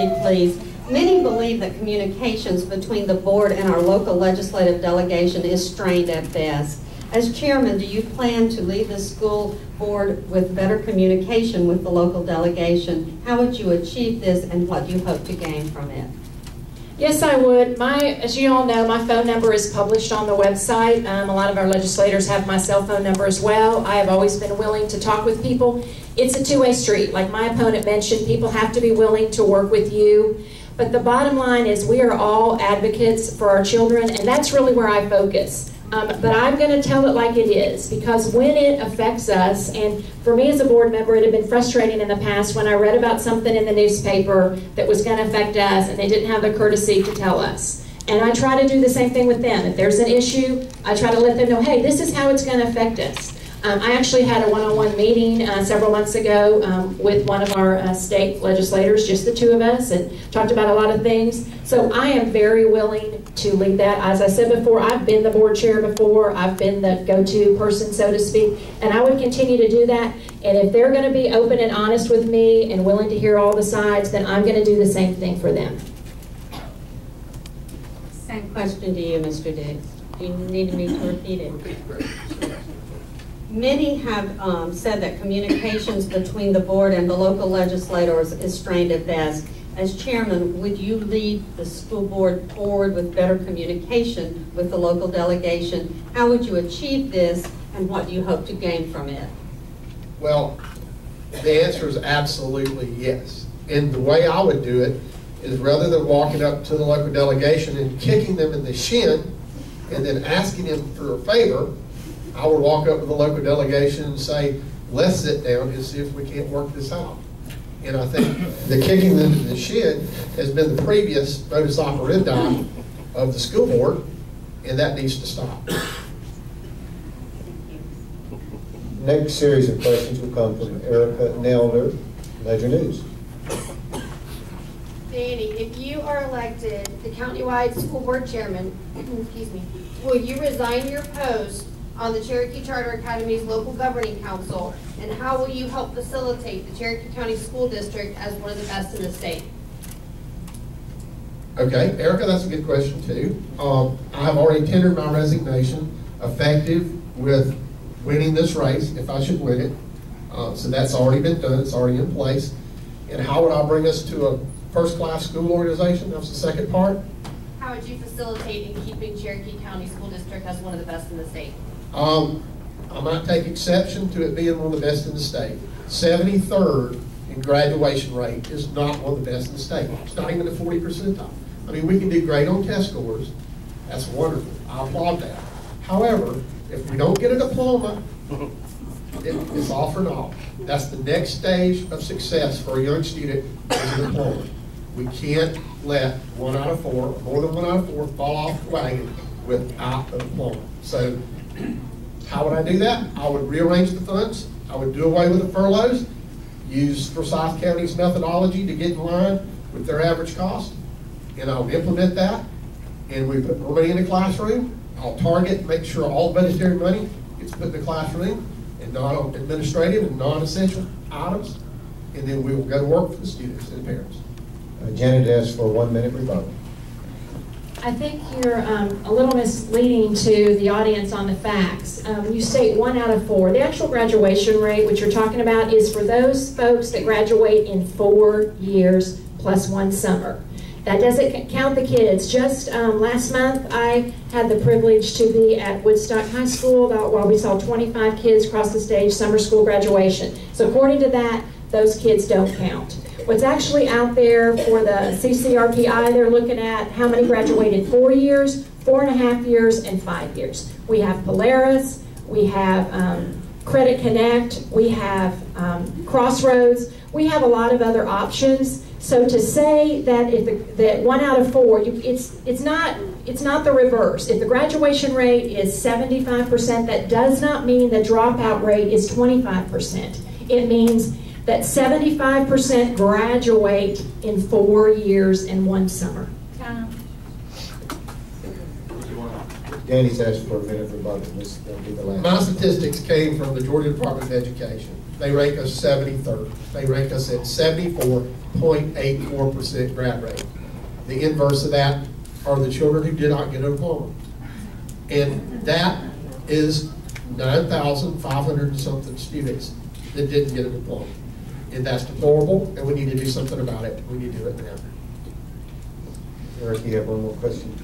Please. Many believe that communications between the board and our local legislative delegation is strained at best. As chairman, do you plan to lead the school board with better communication with the local delegation? How would you achieve this, and what do you hope to gain from it? Yes, I would. As you all know, my phone number is published on the website. A lot of our legislators have my cell phone number as well. I have always been willing to talk with people. It's a two-way street. Like my opponent mentioned, people have to be willing to work with you. But the bottom line is we are all advocates for our children, and that's really where I focus. But I'm going to tell it like it is, because when it affects us, and for me as a board member, it had been frustrating in the past when I read about something in the newspaper that was going to affect us, and they didn't have the courtesy to tell us. And I try to do the same thing with them. If there's an issue, I try to let them know, hey, this is how it's going to affect us. I actually had a one-on-one meeting several months ago with one of our state legislators, just the two of us, and talked about a lot of things. So I am very willing to lead that. As I said before, I've been the board chair before. I've been the go-to person, so to speak, and I would continue to do that. And if they're going to be open and honest with me and willing to hear all the sides, then I'm going to do the same thing for them. Same question to you, Mr. Diggs. Do you need me to repeat it? Many have said that communications between the board and the local legislators is strained at best. As chairman, would you lead the school board forward with better communication with the local delegation? How would you achieve this, and what do you hope to gain from it? Well, the answer is absolutely yes. And the way I would do it is, rather than walking up to the local delegation and kicking them in the shin and then asking them for a favor, I would walk up to the local delegation and say, let's sit down and see if we can't work this out. And I think the kicking them in the shin has been the previous modus operandi of the school board, and that needs to stop. Next series of questions will come from Erica Nelder, Ledger News. Danny, if you are elected the countywide school board chairman, excuse me, will you resign your post on the Cherokee Charter Academy's local governing council, and how will you help facilitate the Cherokee County School District as one of the best in the state? Okay, Erica, that's a good question too. I have already tendered my resignation, effective with winning this race, if I should win it. So that's already been done, it's already in place. And how would I bring us to a first-class school organization? That's the second part. How would you facilitate in keeping Cherokee County School District as one of the best in the state? I might take exception to it being one of the best in the state. 73rd in graduation rate is not one of the best in the state. It's not even the 40 percentile. I mean, we can do great on test scores. That's wonderful. I applaud that. However, if we don't get a diploma, it's all for naught. That's the next stage of success for a young student, is a diploma. We can't let 1 out of 4, or more than 1 out of 4, fall off the wagon without a diploma. So how would I do that? I would rearrange the funds. I would do away with the furloughs, use Forsyth County's methodology to get in line with their average cost, and I would implement that. And we put more money in the classroom. I'll target, make sure all budgetary money gets put in the classroom and non-administrative and non-essential items, and then we will go to work for the students and the parents. Janet asks for a 1-minute rebuttal. I think you're a little misleading to the audience on the facts. You state 1 out of 4. The actual graduation rate, which you're talking about, is for those folks that graduate in 4 years plus 1 summer. That doesn't count the kids. Just last month, I had the privilege to be at Woodstock High School while we saw 25 kids cross the stage summer school graduation. So according to that, those kids don't count. What's actually out there for the CCRPI, they're looking at how many graduated 4 years, 4.5 years, and 5 years. We have Polaris, we have Credit Connect, we have Crossroads, we have a lot of other options. So to say that that 1 out of 4, it's not the reverse. If the graduation rate is 75%, that does not mean the dropout rate is 25%. It means that 75% graduate in 4 years and 1 summer. Danny's asked for a minute rebuttal. This will be the last. My statistics came from the Georgia Department of Education. they rank us 73rd. They rank us at 74.84% grad rate. The inverse of that are the children who did not get a diploma. And that is 9,500 and something students that didn't get a diploma. And that's deplorable, and we need to do something about it. We need to do it now. Eric, you have one more question?